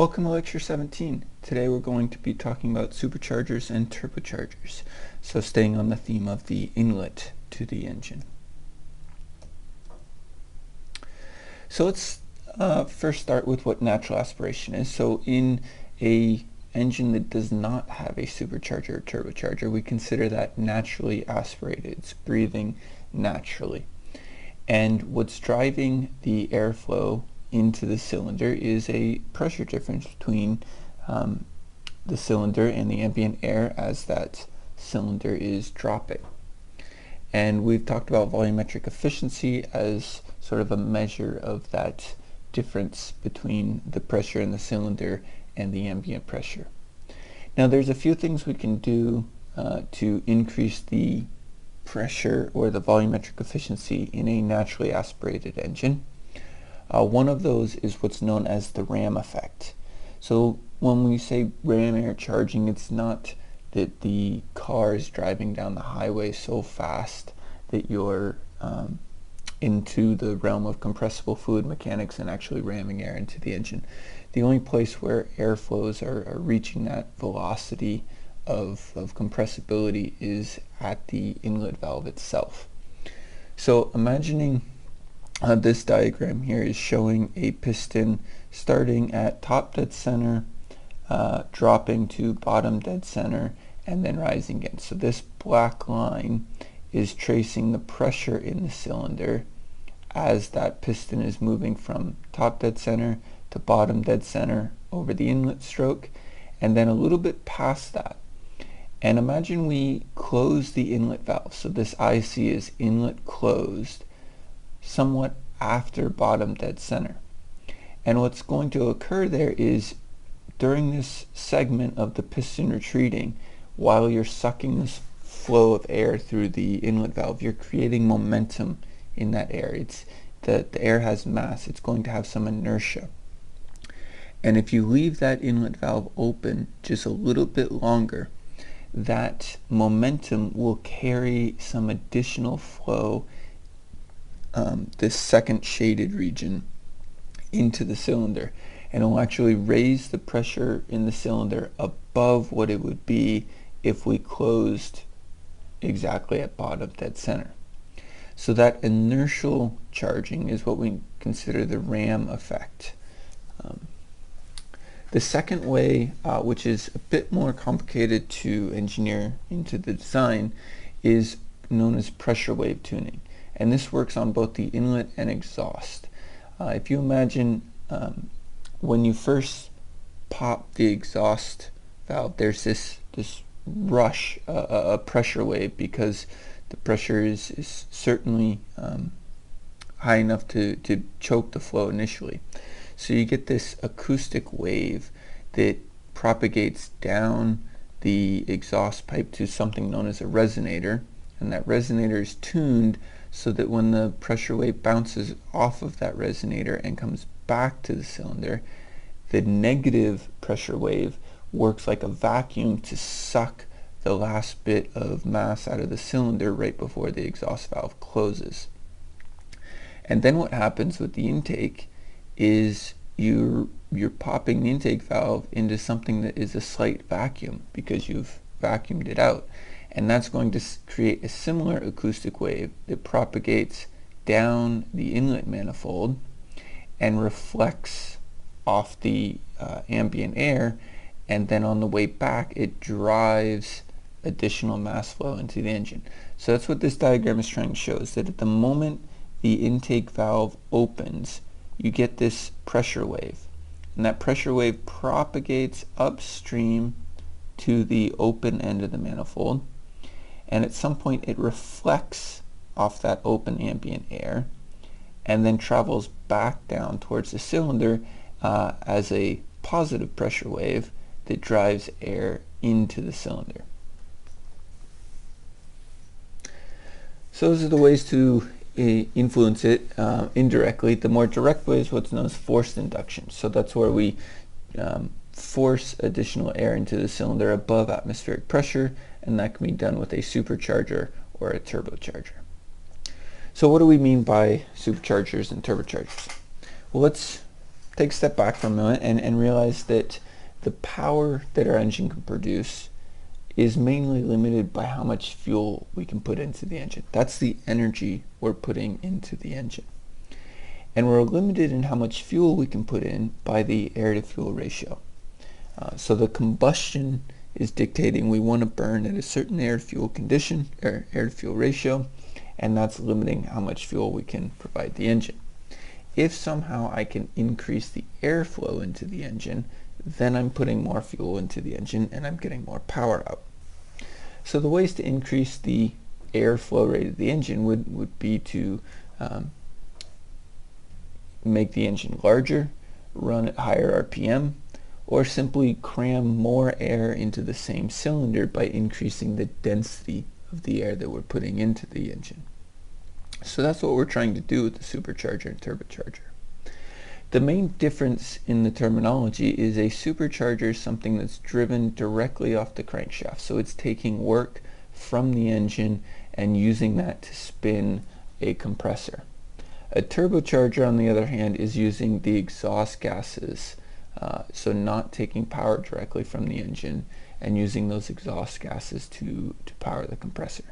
Welcome to Lecture 17. Today we're going to be talking about superchargers and turbochargers, so staying on the theme of the inlet to the engine. So let's first start with what natural aspiration is. So in a engine that does not have a supercharger or turbocharger, we consider that naturally aspirated. It's breathing naturally. And what's driving the airflow into the cylinder is a pressure difference between the cylinder and the ambient air as that cylinder is dropping. And we've talked about volumetric efficiency as sort of a measure of that difference between the pressure in the cylinder and the ambient pressure. Now there's a few things we can do to increase the pressure or the volumetric efficiency in a naturally aspirated engine. One of those is what's known as the ram effect. So when we say ram air charging, it's not that the car is driving down the highway so fast that you're into the realm of compressible fluid mechanics and actually ramming air into the engine. The only place where airflows are reaching that velocity of compressibility is at the inlet valve itself. So imagining this diagram here is showing a piston starting at top dead center, dropping to bottom dead center, and then rising again. So this black line is tracing the pressure in the cylinder as that piston is moving from top dead center to bottom dead center over the inlet stroke, and then a little bit past that. And imagine we close the inlet valve. So this IC is inlet closed, somewhat after bottom dead center. And what's going to occur there is during this segment of the piston retreating, while you're sucking this flow of air through the inlet valve, you're creating momentum in that air. It's the air has mass, it's going to have some inertia. And if you leave that inlet valve open just a little bit longer, that momentum will carry some additional flow, this second shaded region, into the cylinder, and it will actually raise the pressure in the cylinder above what it would be if we closed exactly at bottom dead center. So that inertial charging is what we consider the ram effect. The second way, which is a bit more complicated to engineer into the design, is known as pressure wave tuning. And this works on both the inlet and exhaust. If you imagine when you first pop the exhaust valve, there's this rush, a pressure wave, because the pressure is certainly high enough to choke the flow initially. So you get this acoustic wave that propagates down the exhaust pipe to something known as a resonator, and that resonator is tuned so that when the pressure wave bounces off of that resonator and comes back to the cylinder, the negative pressure wave works like a vacuum to suck the last bit of mass out of the cylinder right before the exhaust valve closes. And then what happens with the intake is you're popping the intake valve into something that is a slight vacuum because you've vacuumed it out. And that's going to create a similar acoustic wave that propagates down the inlet manifold and reflects off the ambient air, and then on the way back it drives additional mass flow into the engine. So that's what this diagram is trying to show, is that at the moment the intake valve opens, you get this pressure wave, and that pressure wave propagates upstream to the open end of the manifold, and at some point it reflects off that open ambient air and then travels back down towards the cylinder as a positive pressure wave that drives air into the cylinder. So those are the ways to influence it indirectly. The more direct way is what's known as forced induction. So that's where we force additional air into the cylinder above atmospheric pressure, and that can be done with a supercharger or a turbocharger. So what do we mean by superchargers and turbochargers? Well, let's take a step back for a moment and realize that the power that our engine can produce is mainly limited by how much fuel we can put into the engine. That's the energy we're putting into the engine. And we're limited in how much fuel we can put in by the air-to-fuel ratio. So the combustion is dictating we want to burn at a certain air-to-fuel condition, or air-to-fuel ratio, and that's limiting how much fuel we can provide the engine. If somehow I can increase the airflow into the engine, then I'm putting more fuel into the engine and I'm getting more power out. So the ways to increase the airflow rate of the engine would be to make the engine larger, run at higher RPM, or simply cram more air into the same cylinder by increasing the density of the air that we're putting into the engine. So that's what we're trying to do with the supercharger and turbocharger. The main difference in the terminology is a supercharger is something that's driven directly off the crankshaft. So it's taking work from the engine and using that to spin a compressor. A turbocharger, on the other hand, is using the exhaust gases, so not taking power directly from the engine and using those exhaust gases to power the compressor.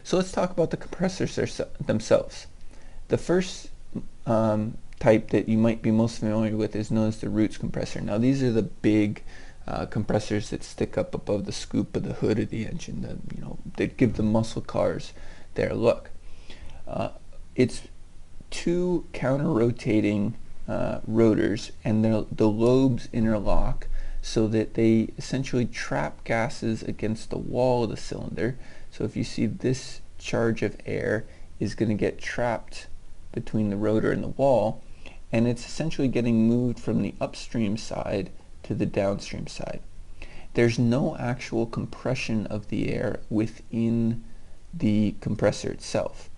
So let's talk about the compressors themselves. The first type that you might be most familiar with is known as the Roots compressor. Now these are the big compressors that stick up above the scoop of the hood of the engine, that give the muscle cars their look. It's two counter-rotating rotors, and the lobes interlock so that they essentially trap gases against the wall of the cylinder. So if you see, this charge of air is going to get trapped between the rotor and the wall, and it's essentially getting moved from the upstream side to the downstream side. There's no actual compression of the air within the compressor itself.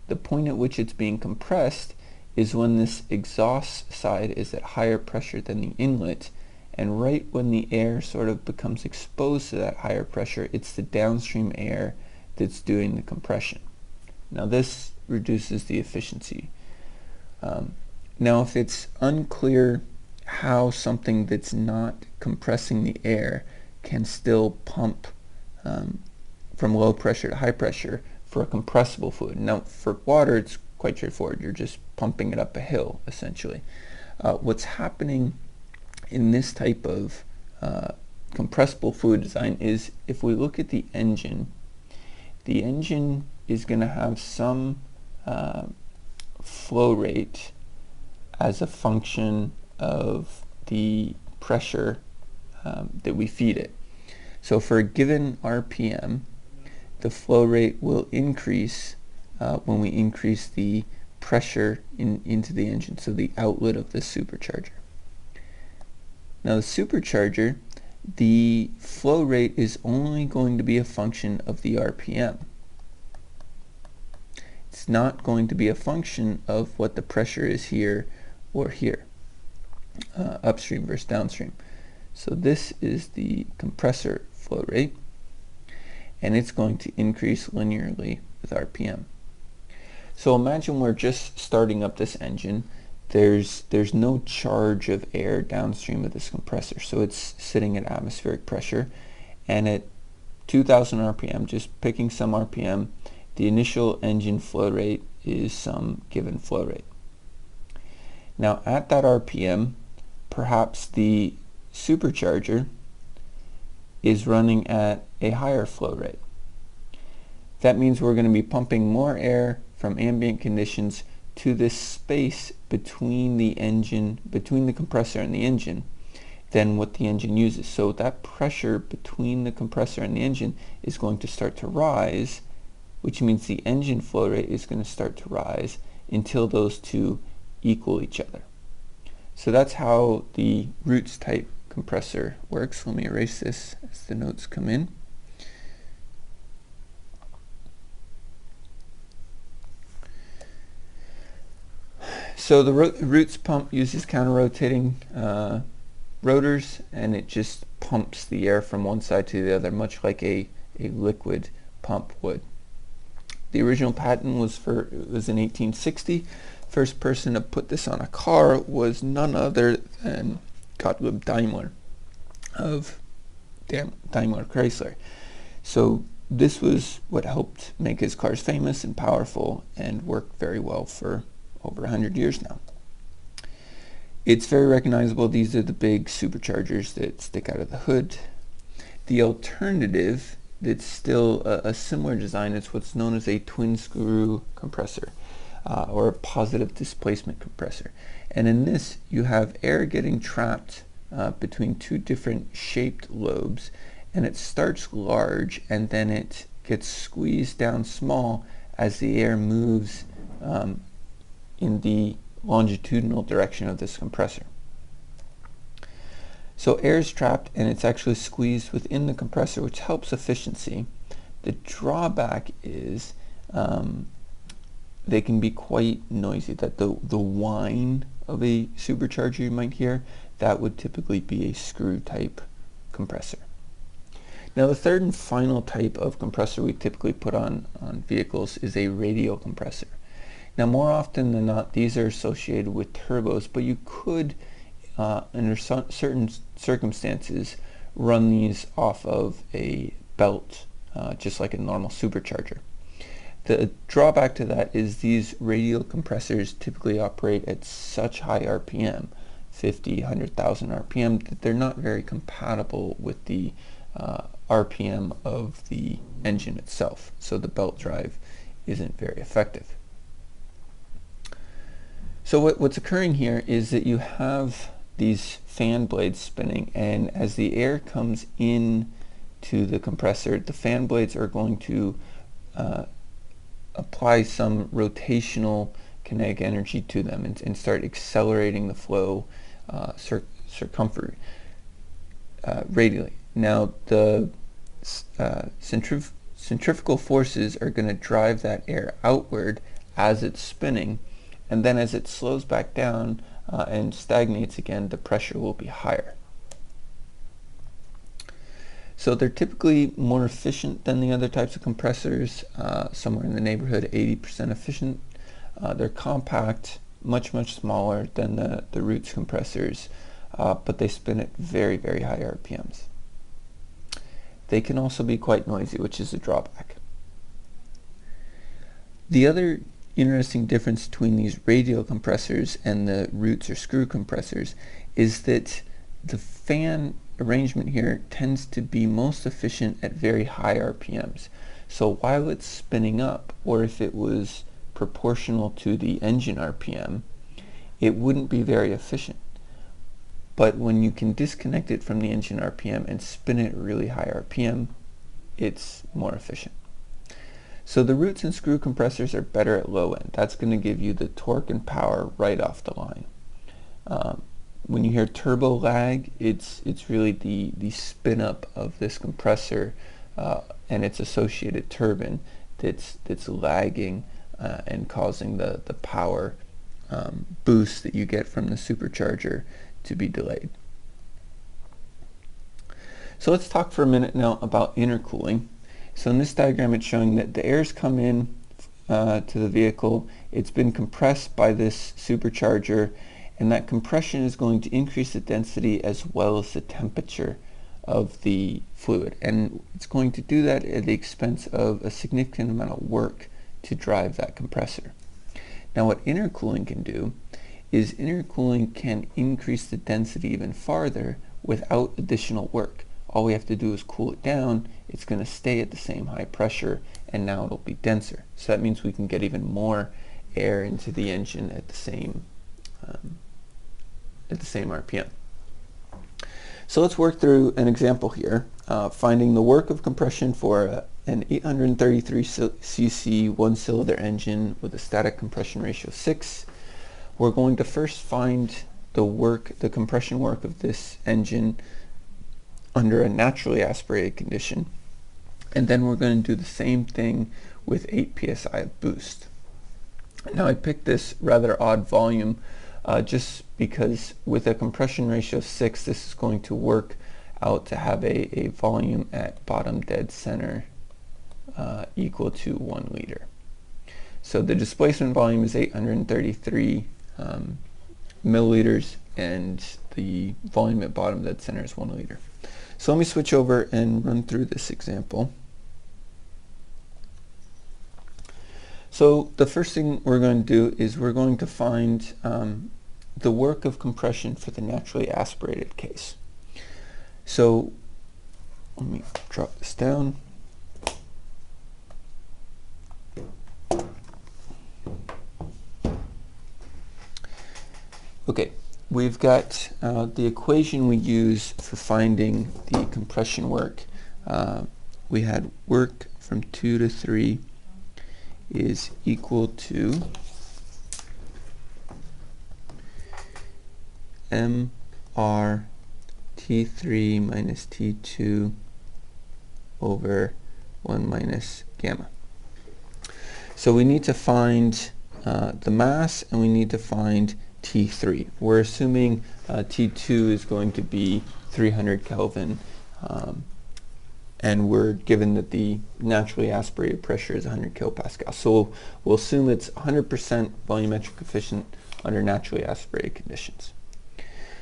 The point at which it's being compressed is when this exhaust side is at higher pressure than the inlet, and right when the air sort of becomes exposed to that higher pressure, it's the downstream air that's doing the compression. Now this reduces the efficiency. Now if it's unclear how something that's not compressing the air can still pump from low pressure to high pressure for a compressible fluid. Now for water it's quite straightforward. You're just pumping it up a hill essentially. What's happening in this type of compressible fluid design is, if we look at the engine is going to have some flow rate as a function of the pressure that we feed it. So for a given RPM, the flow rate will increase when we increase the pressure into the engine, so the outlet of the supercharger. Now the supercharger, the flow rate is only going to be a function of the RPM. It's not going to be a function of what the pressure is here or here, upstream versus downstream. So this is the compressor flow rate, and it's going to increase linearly with RPM. So imagine we're just starting up this engine. There's no charge of air downstream of this compressor, so it's sitting at atmospheric pressure, and at 2000 RPM, just picking some RPM, the initial engine flow rate is some given flow rate. Now at that RPM, perhaps the supercharger is running at a higher flow rate. That means we're going to be pumping more air from ambient conditions to this space between the compressor and the engine than what the engine uses. So that pressure between the compressor and the engine is going to start to rise, which means the engine flow rate is going to start to rise until those two equal each other. So that's how the Roots type compressor works. Let me erase this as the notes come in. So the Roots pump uses counter-rotating rotors, and it just pumps the air from one side to the other, much like a liquid pump would. The original patent was in 1860, first person to put this on a car was none other than Gottlieb Daimler of Daimler Chrysler. So this was what helped make his cars famous and powerful and worked very well for over 100 years now. It's very recognizable. These are the big superchargers that stick out of the hood. The alternative that's still a similar design is what's known as a twin screw compressor, or a positive displacement compressor. And in this, you have air getting trapped between two different shaped lobes, and it starts large and then it gets squeezed down small as the air moves in the longitudinal direction of this compressor. So air is trapped and it's actually squeezed within the compressor, which helps efficiency. The drawback is they can be quite noisy. That the whine of a supercharger you might hear, that would typically be a screw type compressor. Now the third and final type of compressor we typically put on vehicles is a radial compressor. Now more often than not, these are associated with turbos, but you could under certain circumstances run these off of a belt, just like a normal supercharger. The drawback to that is these radial compressors typically operate at such high RPM, 50, 100,000 RPM, that they're not very compatible with the RPM of the engine itself, so the belt drive isn't very effective. So what's occurring here is that you have these fan blades spinning, and as the air comes in to the compressor, the fan blades are going to apply some rotational kinetic energy to them and start accelerating the flow radially. Now the centrifugal forces are going to drive that air outward as it's spinning, and then as it slows back down and stagnates again, the pressure will be higher. So they're typically more efficient than the other types of compressors, somewhere in the neighborhood of 80% efficient. They're compact, much smaller than the Roots compressors, but they spin at very high RPMs. They can also be quite noisy, which is a drawback. The other interesting difference between these radial compressors and the Roots or screw compressors is that the fan arrangement here tends to be most efficient at very high RPMs. So while it's spinning up, or if it was proportional to the engine RPM, it wouldn't be very efficient. But when you can disconnect it from the engine RPM and spin it at really high RPM, it's more efficient. So the Roots and screw compressors are better at low end. That's going to give you the torque and power right off the line. When you hear turbo lag, it's really the spin up of this compressor and its associated turbine that's lagging and causing the power boost that you get from the supercharger to be delayed. So let's talk for a minute now about intercooling. So in this diagram, it's showing that the air's come in to the vehicle, it's been compressed by this supercharger, and that compression is going to increase the density as well as the temperature of the fluid, and it's going to do that at the expense of a significant amount of work to drive that compressor. Now what intercooling can do is intercooling can increase the density even farther without additional work. All we have to do is cool it down. It's going to stay at the same high pressure, and now it'll be denser. So that means we can get even more air into the engine at the same RPM. So let's work through an example here, finding the work of compression for an 833 cc one-cylinder engine with a static compression ratio of 6. We're going to first find the compression work of this engine under a naturally aspirated condition, and then we're going to do the same thing with 8 psi of boost. Now I picked this rather odd volume just because with a compression ratio of 6, this is going to work out to have a volume at bottom dead center equal to 1 liter. So the displacement volume is 833 milliliters, and the volume at bottom dead center is 1 liter. So let me switch over and run through this example. So the first thing we're going to do is we're going to find the work of compression for the naturally aspirated case. So let me drop this down. Okay, we've got the equation we use for finding the compression work. We had work from 2 to 3 is equal to mr T3 minus T2 over 1 minus gamma. So we need to find the mass, and we need to find T3. We're assuming T2 is going to be 300 Kelvin, and we're given that the naturally aspirated pressure is 100 kilopascal. So we'll assume it's 100% volumetric efficient under naturally aspirated conditions.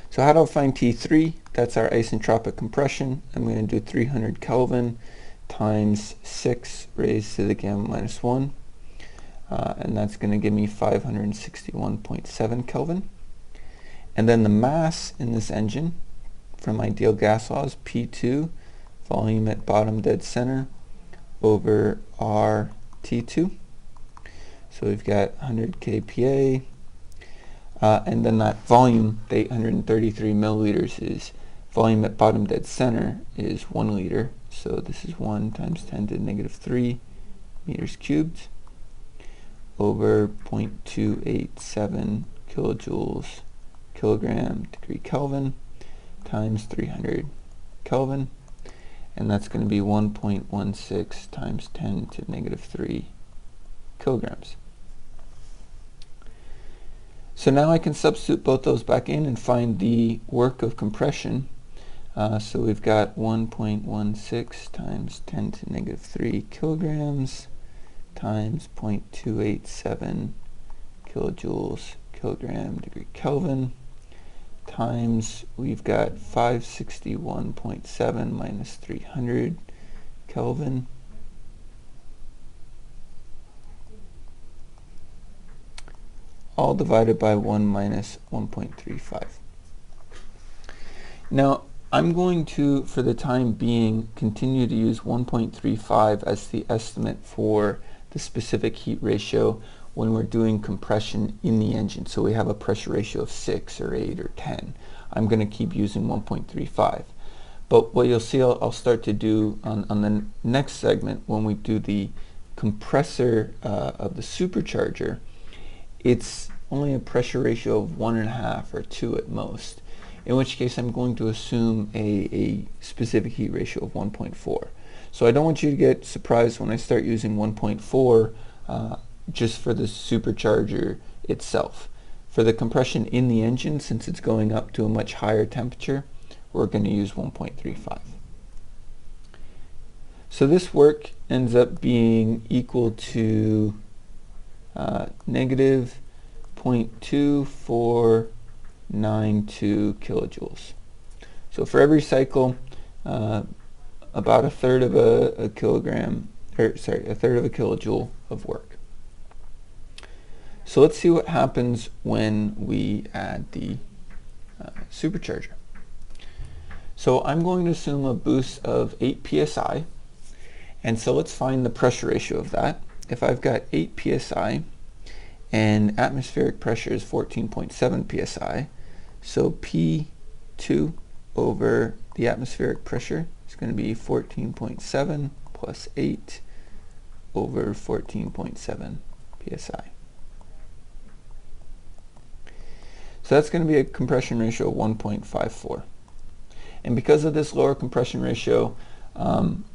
So how do I find T3? That's our isentropic compression. I'm going to do 300 Kelvin times 6 raised to the gamma minus 1. And that's going to give me 561.7 Kelvin. And then the mass in this engine from ideal gas law is P2, volume at bottom dead center, over RT2. So we've got 100 kPa. And then that volume, the 833 milliliters, is volume at bottom dead center is 1 liter. So this is 1 times 10 to the negative 3 meters cubed over 0.287 kilojoules kilogram degree Kelvin times 300 Kelvin. And that's going to be 1.16 times 10 to the negative 3 kilograms. So now I can substitute both those back in and find the work of compression. So we've got 1.16 times 10 to the negative 3 kilograms times 0.287 kilojoules kilogram degree Kelvin times, we've got 561.7 minus 300 Kelvin, all divided by 1 minus 1.35. Now I'm going to, for the time being, continue to use 1.35 as the estimate for the specific heat ratio when we're doing compression in the engine. So we have a pressure ratio of 6 or 8 or 10. I'm going to keep using 1.35. But what you'll see I'll start to do on the next segment, when we do the compressor of the supercharger, it's only a pressure ratio of 1.5 or 2 at most, in which case I'm going to assume a specific heat ratio of 1.4. So I don't want you to get surprised when I start using 1.4 just for the supercharger itself. For the compression in the engine, since it's going up to a much higher temperature, we're going to use 1.35. So this work ends up being equal to negative 0.2492 kilojoules. So for every cycle, about a third of a kilogram, or sorry, a third of a kilojoule of work. So let's see what happens when we add the supercharger. So I'm going to assume a boost of 8 psi, and so let's find the pressure ratio of that. If I've got 8 psi and atmospheric pressure is 14.7 psi, so P2 over the atmospheric pressure is going to be 14.7 plus 8 over 14.7 psi. So that's going to be a compression ratio of 1.54. And because of this lower compression ratio, I'm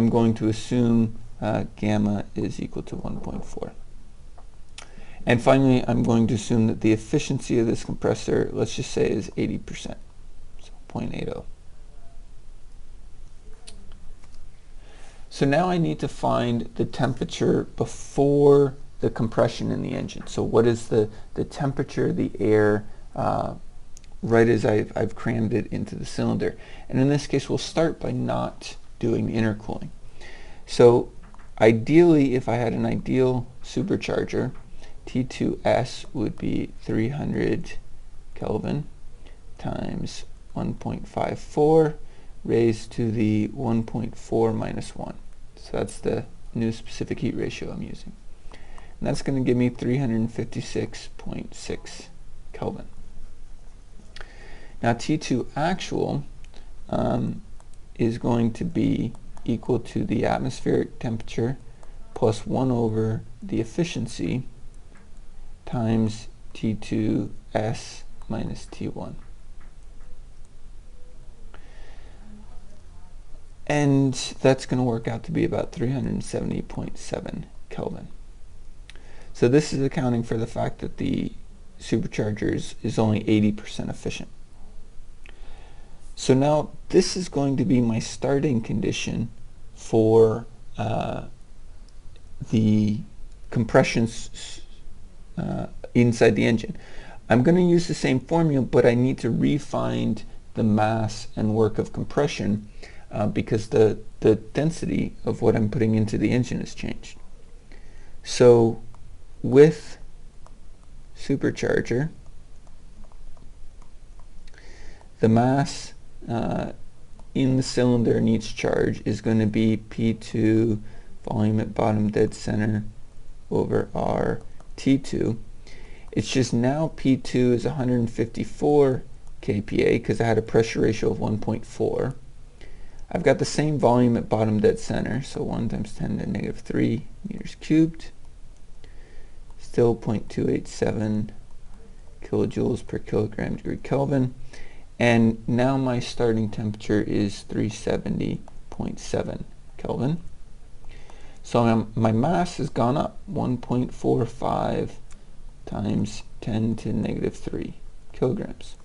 going to assume gamma is equal to 1.4. And finally, I'm going to assume that the efficiency of this compressor, let's just say, is 80%, so 0.80. So now I need to find the temperature before the compression in the engine. So what is the temperature of the air right as I've crammed it into the cylinder. And in this case, we'll start by not doing the intercooling. So ideally, if I had an ideal supercharger, T2S would be 300 Kelvin times 1.54 raised to the 1.4 minus 1. So that's the new specific heat ratio I'm using. And that's going to give me 356.6 Kelvin. Now T2 actual is going to be equal to the atmospheric temperature plus 1 over the efficiency times T2S minus T1. And that's going to work out to be about 370.7 Kelvin. So this is accounting for the fact that the supercharger is only 80% efficient. So now this is going to be my starting condition for the compression inside the engine. I'm going to use the same formula, but I need to refine the mass and work of compression because the density of what I'm putting into the engine has changed. So with supercharger, the mass in the cylinder in each charge is going to be P2 volume at bottom dead center over R T2. It's just now P2 is 154 kPa because I had a pressure ratio of 1.4. I've got the same volume at bottom dead center, so 1 times 10 to the negative 3 meters cubed. Still 0.287 kilojoules per kilogram degree Kelvin. And now my starting temperature is 370.7 Kelvin. So my mass has gone up 1.45 times 10 to the negative 3 kilograms.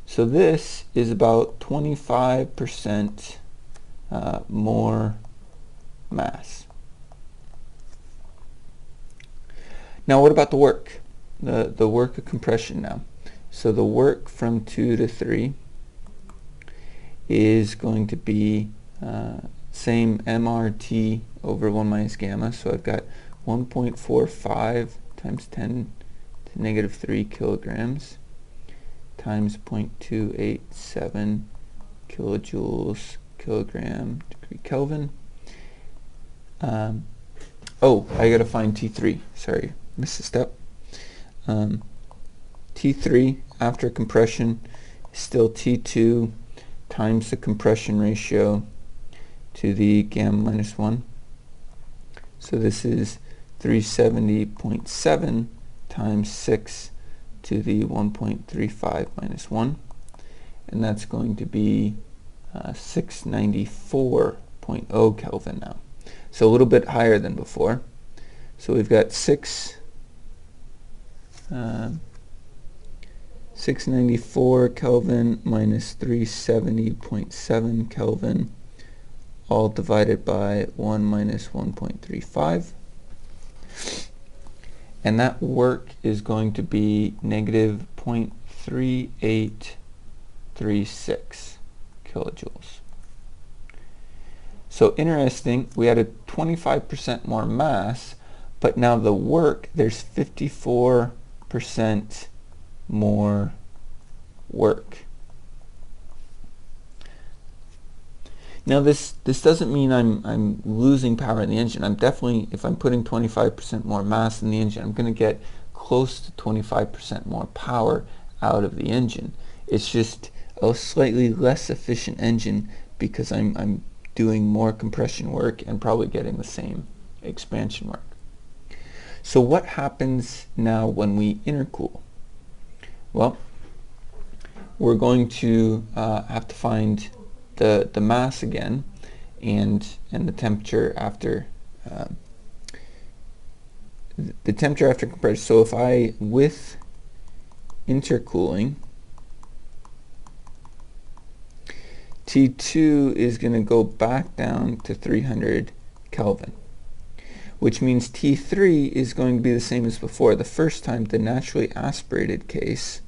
So this is about 25% more mass. Now what about the work? The work of compression now. So the work from 2 to 3 is going to be same MRT over 1 minus gamma. So I've got 1.45 times 10 to the negative 3 kilograms times 0.287 kilojoules kilogram degree Kelvin. Oh, I gotta find T3. Sorry, missed a step. T3 after compression is still T2 times the compression ratio to the gamma minus 1. So this is 370.7 times 6 to the 1.35 minus 1. And that's going to be 694.0 Kelvin now. So a little bit higher than before. So we've got 694 Kelvin minus 370.7 Kelvin, all divided by 1 minus 1.35. And that work is going to be negative 0.3836 kilojoules. So interesting, we had a 25% more mass, but now the work, there's 54% more work. Now this doesn't mean I'm losing power in the engine. I'm definitely, if I'm putting 25% more mass in the engine, I'm going to get close to 25% more power out of the engine. It's just a slightly less efficient engine because I'm doing more compression work and probably getting the same expansion work. So what happens now when we intercool? Well, we're going to have to find the mass again and the temperature after compression. So if I, with intercooling, T2 is going to go back down to 300 Kelvin. which means T3 is going to be the same as before. The first time, the naturally aspirated case,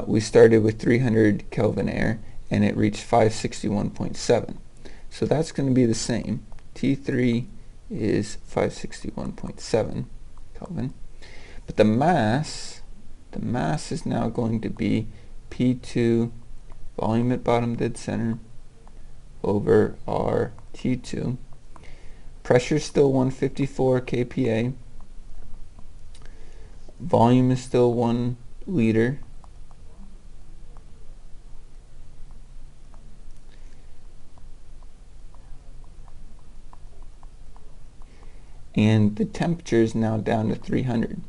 we started with 300 Kelvin air and it reached 561.7. So that's going to be the same. T3 is 561.7 Kelvin. But the mass is now going to be P2, volume at bottom dead center, over R T2. Pressure is still 154 kPa. Volume is still 1 liter. And the temperature is now down to 300.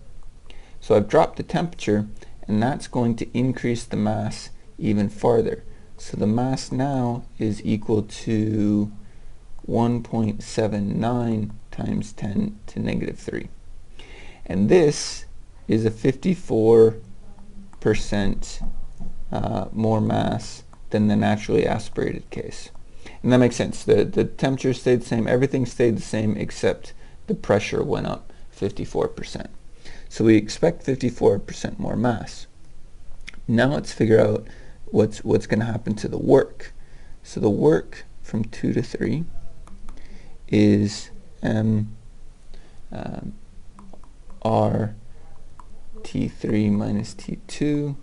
So I've dropped the temperature, and that's going to increase the mass even farther. So the mass now is equal to 1.79 times 10 to negative 3. And this is a 54% more mass than the naturally aspirated case. And that makes sense. The temperature stayed the same, everything stayed the same except the pressure went up 54%. So we expect 54% more mass. Now let's figure out what's going to happen to the work. So the work from 2 to 3 is R T3 minus T2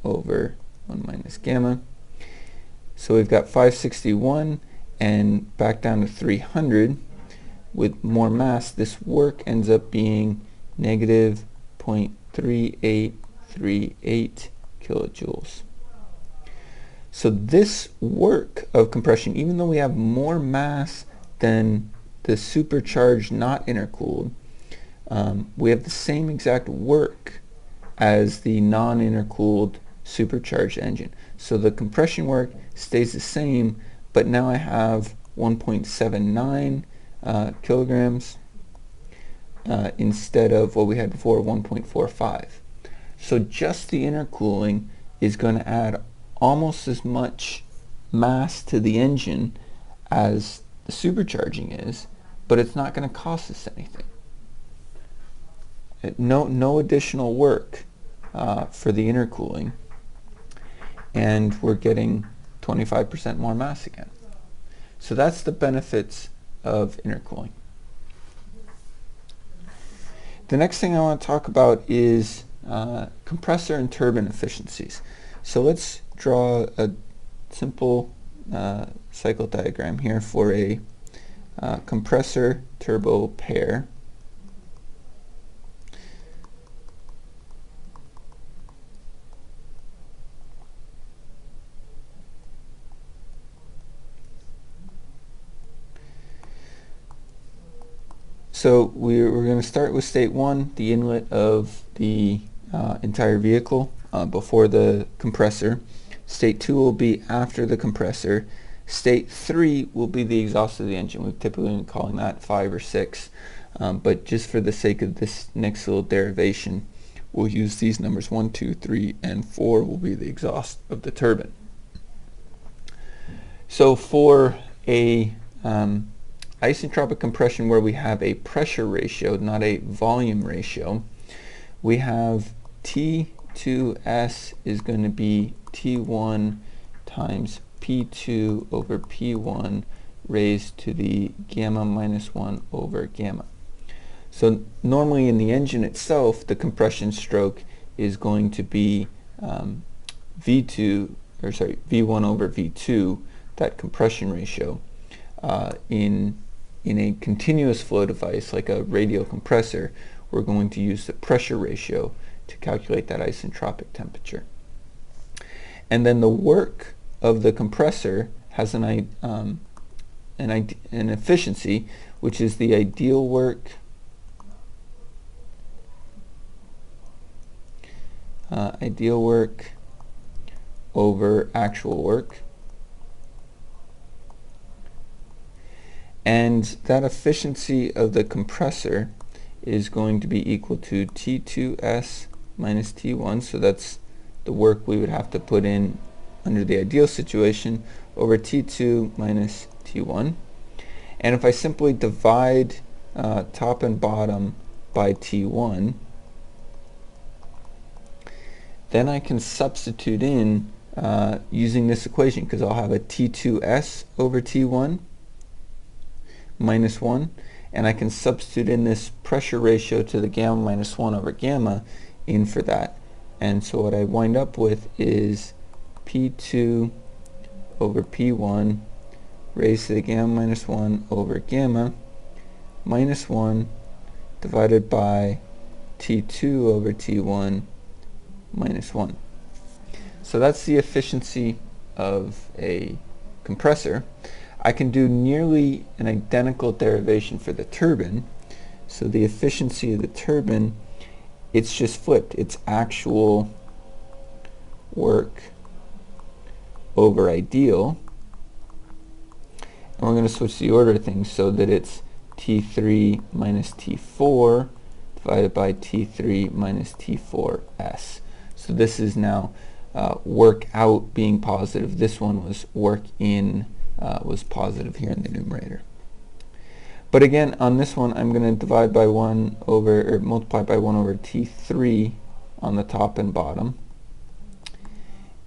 over 1 minus gamma. So we've got 561 and back down to 300. With more mass, this work ends up being negative 0.3838 kilojoules. So this work of compression, even though we have more mass than the supercharged not intercooled, we have the same exact work as the non-intercooled supercharged engine. So the compression work stays the same, but now I have 1.79 kilograms instead of what we had before, 1.45. So just the intercooling is going to add almost as much mass to the engine as the supercharging is, but it's not going to cost us anything. No additional work for the intercooling, and we're getting 25% more mass again. So that's the benefits of intercooling. The next thing I want to talk about is compressor and turbine efficiencies. So let's draw a simple cycle diagram here for a compressor turbo pair. So we're going to start with state 1, the inlet of the entire vehicle before the compressor. State 2 will be after the compressor. State 3 will be the exhaust of the engine. We've typically been calling that 5 or 6, but just for the sake of this next little derivation, we'll use these numbers. 1, 2, 3, and 4 will be the exhaust of the turbine. So for a isentropic compression where we have a pressure ratio, not a volume ratio, we have T2S is going to be T1 times P2 over P1 raised to the gamma minus 1 over gamma. So normally in the engine itself, the compression stroke is going to be V1 over V2, that compression ratio. In a continuous flow device like a radial compressor, we're going to use the pressure ratio to calculate that isentropic temperature. And then the work of the compressor has an efficiency, which is the ideal work over actual work. And that efficiency of the compressor is going to be equal to T2S minus T1, so that's the work we would have to put in under the ideal situation, over T2 minus T1. And if I simply divide top and bottom by T1, then I can substitute in using this equation, because I'll have a T2S over T1 minus 1, and I can substitute in this pressure ratio to the gamma minus 1 over gamma in for that. And so what I wind up with is P2 over P1 raised to the gamma minus 1 over gamma minus 1 divided by T2 over T1 minus 1. So that's the efficiency of a compressor. I can do nearly an identical derivation for the turbine. So the efficiency of the turbine, it's just flipped. It's actual work over ideal. And we're going to switch the order of things so that it's T3 minus T4 divided by T3 minus T4S. So this is now work out being positive. This one was work in was positive here in the numerator. But again, on this one, I'm going to divide by 1 over, or multiply by 1 over T3 on the top and bottom.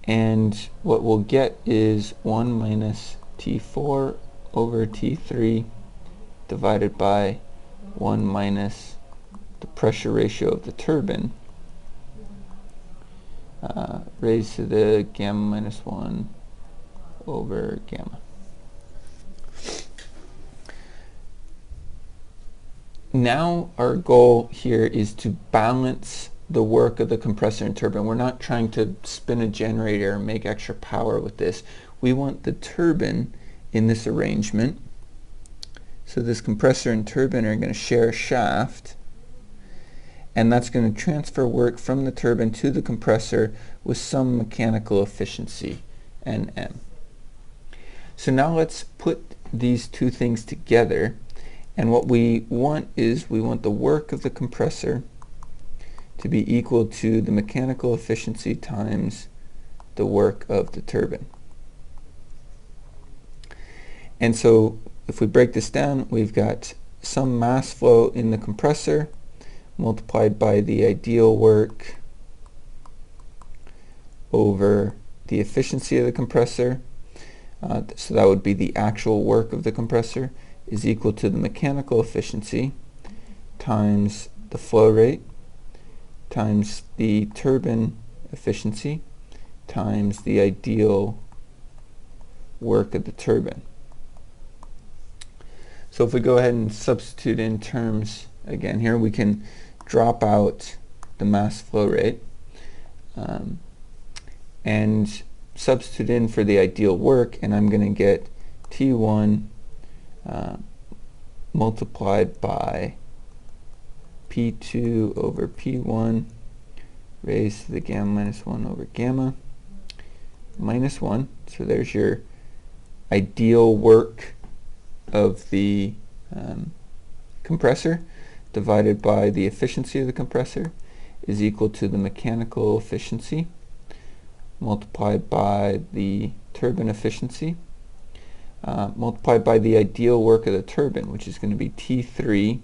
And what we'll get is 1 minus T4 over T3 divided by 1 minus the pressure ratio of the turbine raised to the gamma minus 1 over gamma. Now our goal here is to balance the work of the compressor and turbine. We're not trying to spin a generator and make extra power with this. We want the turbine in this arrangement. So this compressor and turbine are going to share a shaft, and that's going to transfer work from the turbine to the compressor with some mechanical efficiency, Nm. So now let's put these two things together, and what we want is we want the work of the compressor to be equal to the mechanical efficiency times the work of the turbine. And so if we break this down, we've got some mass flow in the compressor multiplied by the ideal work over the efficiency of the compressor. So that would be the actual work of the compressor is equal to the mechanical efficiency times the flow rate times the turbine efficiency times the ideal work of the turbine. So if we go ahead and substitute in terms again here, we can drop out the mass flow rate and substitute in for the ideal work, and I'm going to get T1 multiplied by P2 over P1 raised to the gamma minus 1 over gamma minus 1. So there's your ideal work of the compressor divided by the efficiency of the compressor is equal to the mechanical efficiency multiplied by the turbine efficiency multiplied by the ideal work of the turbine, which is going to be T3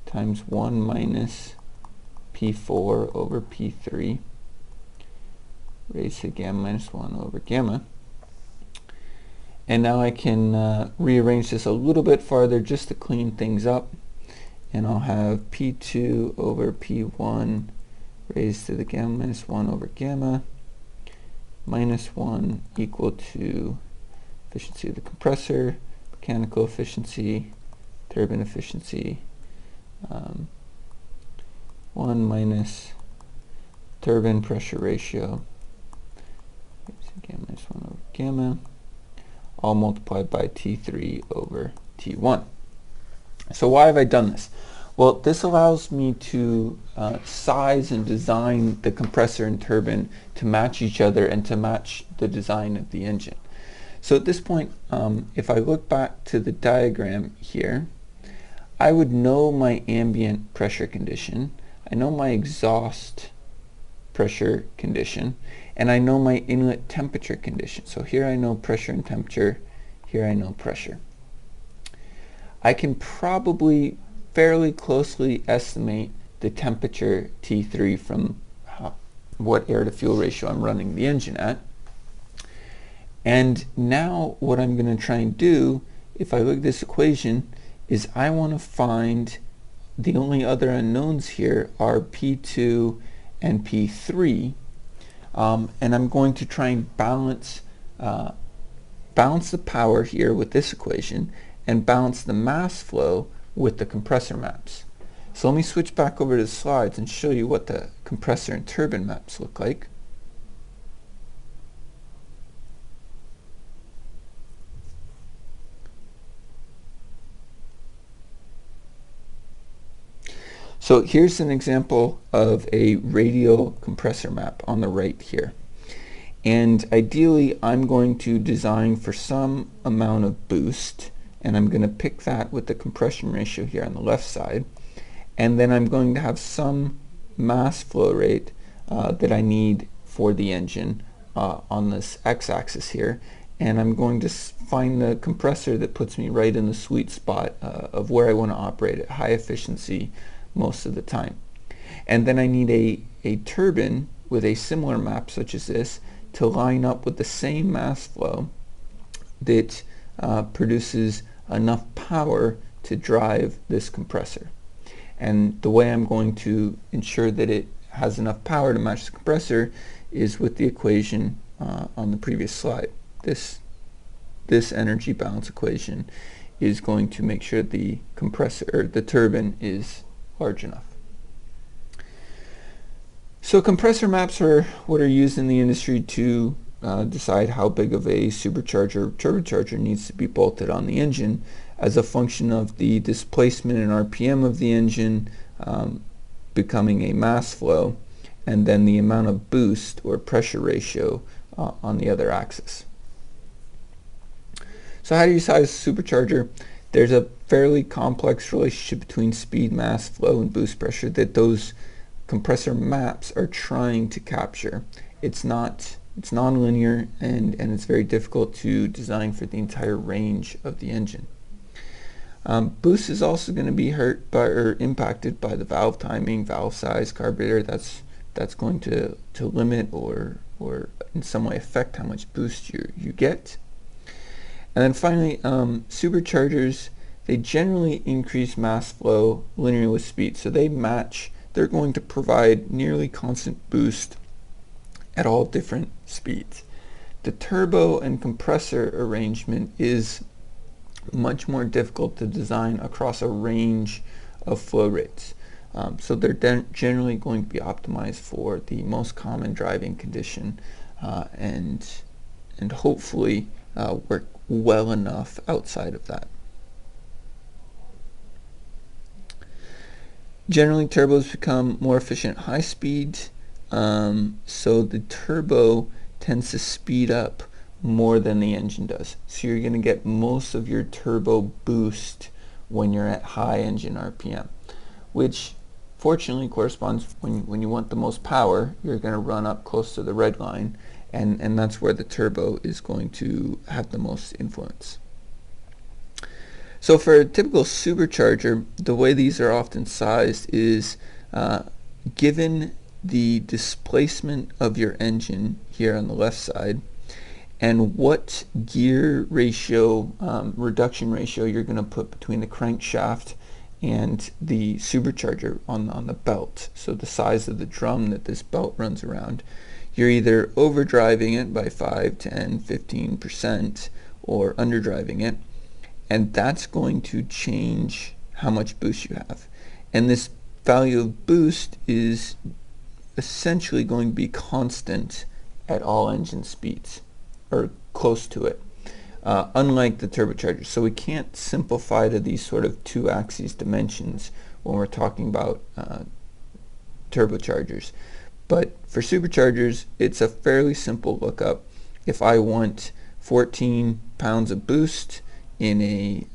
times 1 minus P4 over P3 raised to gamma minus 1 over gamma. And now I can rearrange this a little bit farther just to clean things up, and I'll have P2 over P1 raised to the gamma minus 1 over gamma minus 1 equal to efficiency of the compressor, mechanical efficiency, turbine efficiency, 1 minus turbine pressure ratio, gamma minus 1 over gamma, all multiplied by T3 over T1. So why have I done this? Well, this allows me to size and design the compressor and turbine to match each other and to match the design of the engine. So at this point, if I look back to the diagram here, I would know my ambient pressure condition, I know my exhaust pressure condition, and I know my inlet temperature condition. So here I know pressure and temperature, here I know pressure. I can probably fairly closely estimate the temperature T3 from what air-to-fuel ratio I'm running the engine at. And now what I'm going to try and do, if I look at this equation, is I want to find the only other unknowns here are P2 and P3, and I'm going to try and balance the power here with this equation and balance the mass flow with the compressor maps. So let me switch back over to the slides and show you what the compressor and turbine maps look like. So here's an example of a radial compressor map on the right here. And ideally, I'm going to design for some amount of boost, and I'm going to pick that with the compression ratio here on the left side. And then I'm going to have some mass flow rate that I need for the engine on this x-axis here. And I'm going to find the compressor that puts me right in the sweet spot of where I want to operate at high efficiency most of the time. And then I need a turbine with a similar map such as this to line up with the same mass flow that produces enough power to drive this compressor. And the way I'm going to ensure that it has enough power to match the compressor is with the equation on the previous slide. This energy balance equation is going to make sure the compressor or the turbine is large enough. So compressor maps are what are used in the industry to decide how big of a supercharger or turbocharger needs to be bolted on the engine as a function of the displacement and RPM of the engine becoming a mass flow, and then the amount of boost or pressure ratio on the other axis. So how do you size a supercharger? There's a fairly complex relationship between speed, mass flow, and boost pressure that those compressor maps are trying to capture. It's nonlinear, and it's very difficult to design for the entire range of the engine. Boost is also going to be hurt by or impacted by the valve timing, valve size, carburetor. That's going to limit or in some way affect how much boost you get. And then finally, superchargers, they generally increase mass flow linearly with speed. So they're going to provide nearly constant boost at all different speeds. The turbo and compressor arrangement is much more difficult to design across a range of flow rates. So they're generally going to be optimized for the most common driving condition and hopefully work well enough outside of that. Generally, turbos become more efficient at high speed, so the turbo tends to speed up more than the engine does. So you're going to get most of your turbo boost when you're at high engine RPM, which fortunately corresponds when you want the most power, you're going to run up close to the red line, and that's where the turbo is going to have the most influence. So for a typical supercharger, the way these are often sized is given the displacement of your engine here on the left side and what gear ratio, reduction ratio you're going to put between the crankshaft and the supercharger on the belt, so the size of the drum that this belt runs around, you're either overdriving it by 5, 10, 15% or underdriving it, and that's going to change how much boost you have. And this value of boost is essentially going to be constant at all engine speeds, or close to it, unlike the turbocharger. So we can't simplify to these sort of two axes dimensions when we're talking about turbochargers. But for superchargers, it's a fairly simple lookup. If I want 14 pounds of boost in a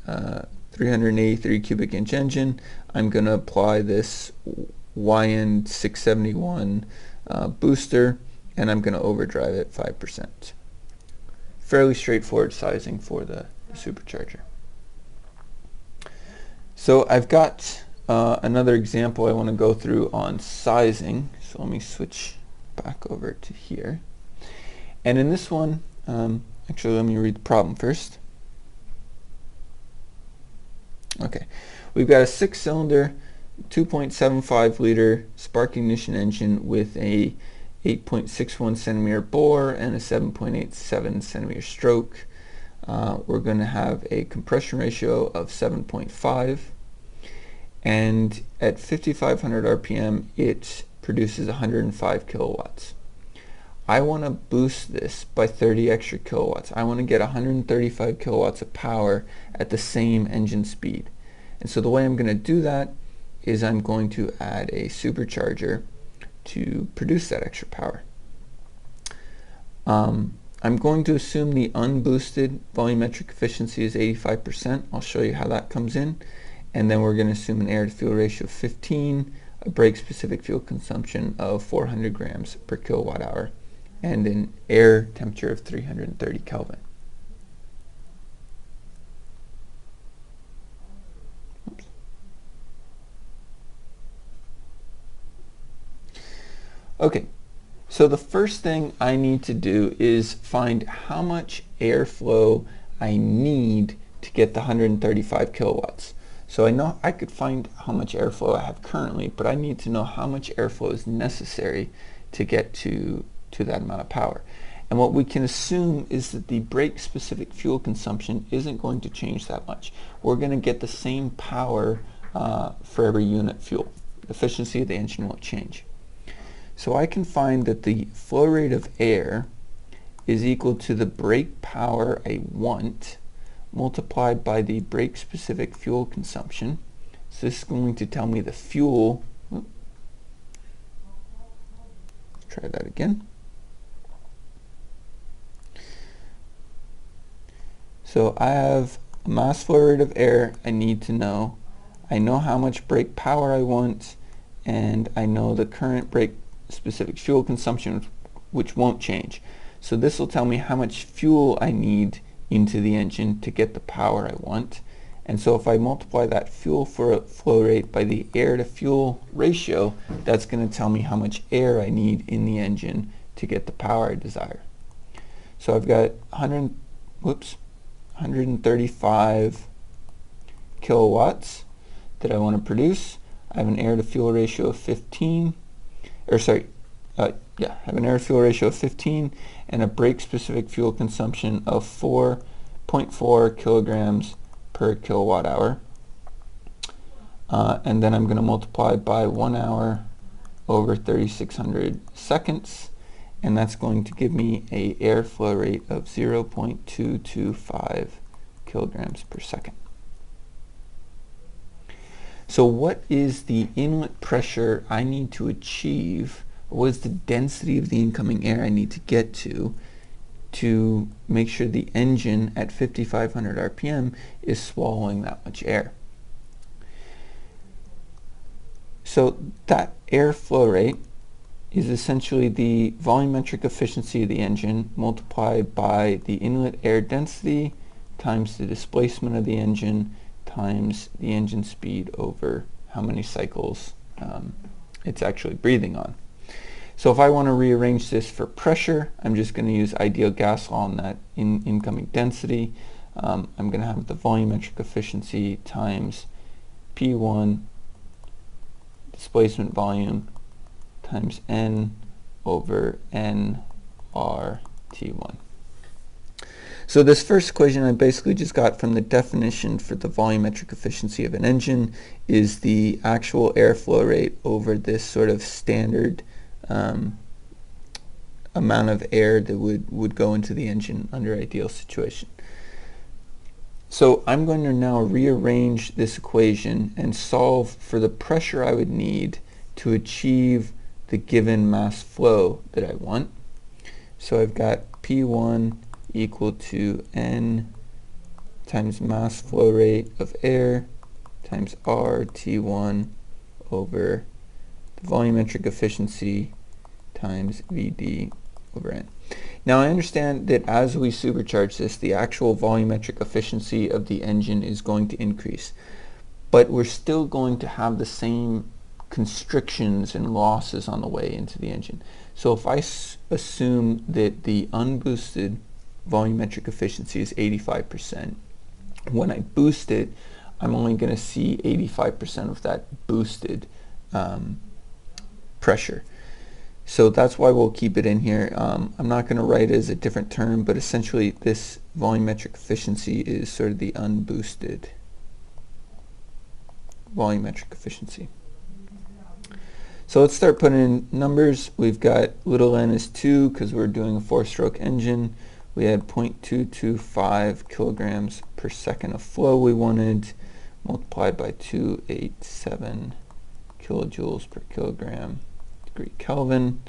383 cubic inch engine, I'm going to apply this YN671 booster, and I'm going to overdrive it 5%. Fairly straightforward sizing for the supercharger. So I've got another example I want to go through on sizing. So let me switch back over to here. And in this one, actually let me read the problem first. Okay, we've got a 6-cylinder, 2.75 liter spark ignition engine with a 8.61 centimeter bore and a 7.87 centimeter stroke. We're going to have a compression ratio of 7.5, and at 5,500 RPM it produces 105 kilowatts. I want to boost this by 30 extra kilowatts. I want to get 135 kilowatts of power at the same engine speed. And so the way I'm going to do that is I'm going to add a supercharger to produce that extra power. I'm going to assume the unboosted volumetric efficiency is 85%. I'll show you how that comes in. And then we're going to assume an air-to-fuel ratio of 15, a brake-specific fuel consumption of 400 grams per kilowatt hour, and an air temperature of 330 Kelvin. Oops. Okay, so the first thing I need to do is find how much airflow I need to get the 135 kilowatts. So I know I could find how much airflow I have currently, but I need to know how much airflow is necessary to get to that amount of power. And what we can assume is that the brake-specific fuel consumption isn't going to change that much. We're going to get the same power for every unit fuel. The efficiency of the engine won't change. So I can find that the flow rate of air is equal to the brake power I want multiplied by the brake-specific fuel consumption. So this is going to tell me the fuel. Let's try that again. So I have a mass flow rate of air I need to know. I know how much brake power I want, and I know the current brake-specific fuel consumption, which won't change. So this will tell me how much fuel I need into the engine to get the power I want. And so if I multiply that fuel flow rate by the air to fuel ratio, that's going to tell me how much air I need in the engine to get the power I desire. So I've got 135 kilowatts that I want to produce. I have an air to fuel ratio of 15, I have an air to fuel ratio of 15 and a brake specific fuel consumption of 4.4 kilograms per kilowatt hour. And then I'm going to multiply by 1 hour over 3,600 seconds, and that's going to give me a air flow rate of 0.225 kilograms per second. So what is the inlet pressure I need to achieve? What is the density of the incoming air I need to get to make sure the engine at 5,500 RPM is swallowing that much air? So that air flow rate is essentially the volumetric efficiency of the engine multiplied by the inlet air density times the displacement of the engine times the engine speed over how many cycles it's actually breathing on. So if I want to rearrange this for pressure, I'm just going to use ideal gas law on that incoming density. I'm going to have the volumetric efficiency times P1 displacement volume times N over N R T1. So this first equation I basically just got from the definition for the volumetric efficiency of an engine is the actual airflow rate over this sort of standard amount of air that would go into the engine under ideal situation. So I'm going to now rearrange this equation and solve for the pressure I would need to achieve the given mass flow that I want. So I've got P1 equal to N times mass flow rate of air times RT1 over the volumetric efficiency times VD over N. Now I understand that as we supercharge this, the actual volumetric efficiency of the engine is going to increase. but we're still going to have the same constrictions and losses on the way into the engine. So if I assume that the unboosted volumetric efficiency is 85%, when I boost it, I'm only going to see 85% of that boosted pressure. So that's why we'll keep it in here. I'm not going to write it as a different term, but essentially this volumetric efficiency is sort of the unboosted volumetric efficiency. So let's start putting in numbers. We've got little n is 2 because we're doing a 4-stroke engine. We had 0.225 kilograms per second of flow we wanted, multiplied by 287 kilojoules per kilogram degree Kelvin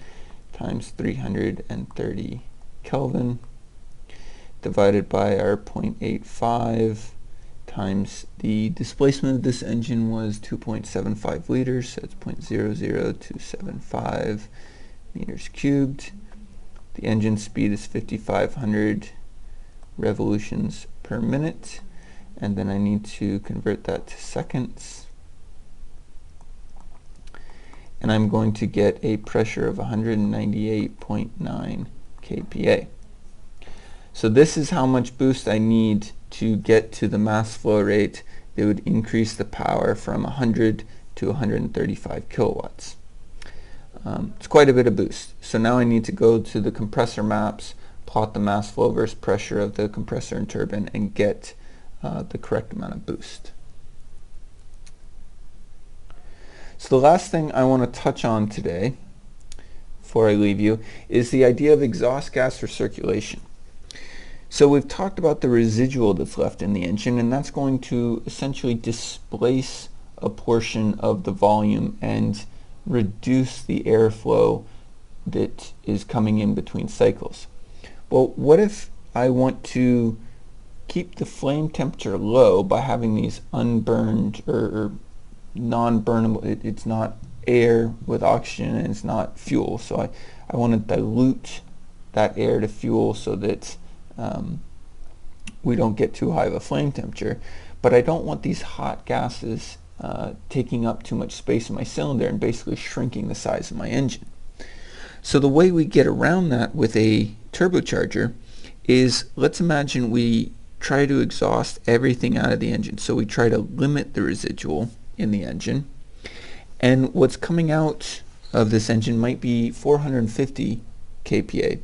times 330 Kelvin divided by our 0.85 times the displacement of this engine was 2.75 liters, so it's 0.00275 meters cubed. The engine speed is 5,500 revolutions per minute, and then I need to convert that to seconds. And I'm going to get a pressure of 198.9 kPa. So this is how much boost I need to get to the mass flow rate that would increase the power from 100 to 135 kilowatts. It's quite a bit of boost. So now I need to go to the compressor maps, plot the mass flow versus pressure of the compressor and turbine, and get the correct amount of boost. So the last thing I want to touch on today, before I leave you, is the idea of exhaust gas recirculation. So we've talked about the residual that's left in the engine, and that's going to essentially displace a portion of the volume and reduce the airflow that is coming in between cycles. Well, what if I want to keep the flame temperature low by having these unburned or non-burnable, it's not air with oxygen and it's not fuel, so I want to dilute that air to fuel so that we don't get too high of a flame temperature, but I don't want these hot gases taking up too much space in my cylinder and basically shrinking the size of my engine. So the way we get around that with a turbocharger is, let's imagine we try to exhaust everything out of the engine. So we try to limit the residual in the engine, and what's coming out of this engine might be 450 kPa.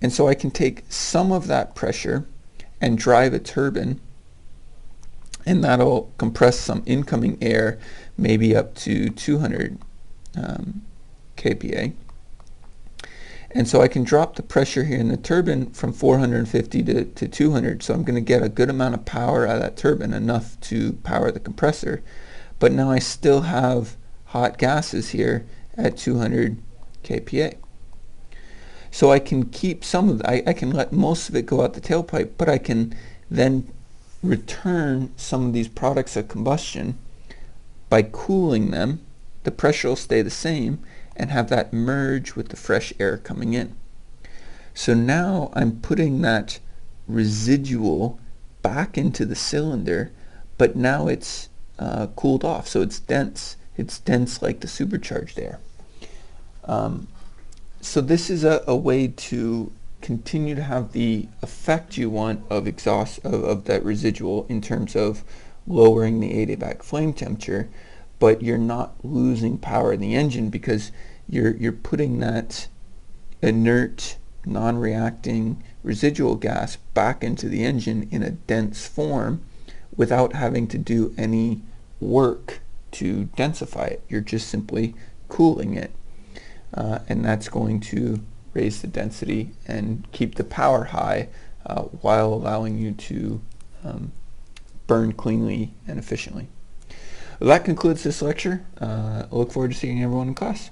And so I can take some of that pressure and drive a turbine, and that'll compress some incoming air maybe up to 200 kPa. And so I can drop the pressure here in the turbine from 450 to 200, so I'm going to get a good amount of power out of that turbine, enough to power the compressor. But now I still have hot gases here at 200 kPa. So I can keep some of I can let most of it go out the tailpipe, but I can then return some of these products of combustion by cooling them. The pressure will stay the same, and have that merge with the fresh air coming in. So now I'm putting that residual back into the cylinder, but now it's cooled off, so it's dense. It's dense like the supercharged air. So this is a way to continue to have the effect you want of exhaust of that residual in terms of lowering the adiabatic flame temperature, but you're not losing power in the engine because you're putting that inert, non-reacting residual gas back into the engine in a dense form without having to do any work to densify it. You're just simply cooling it, and that's going to raise the density and keep the power high while allowing you to burn cleanly and efficiently. Well, that concludes this lecture. I look forward to seeing everyone in class.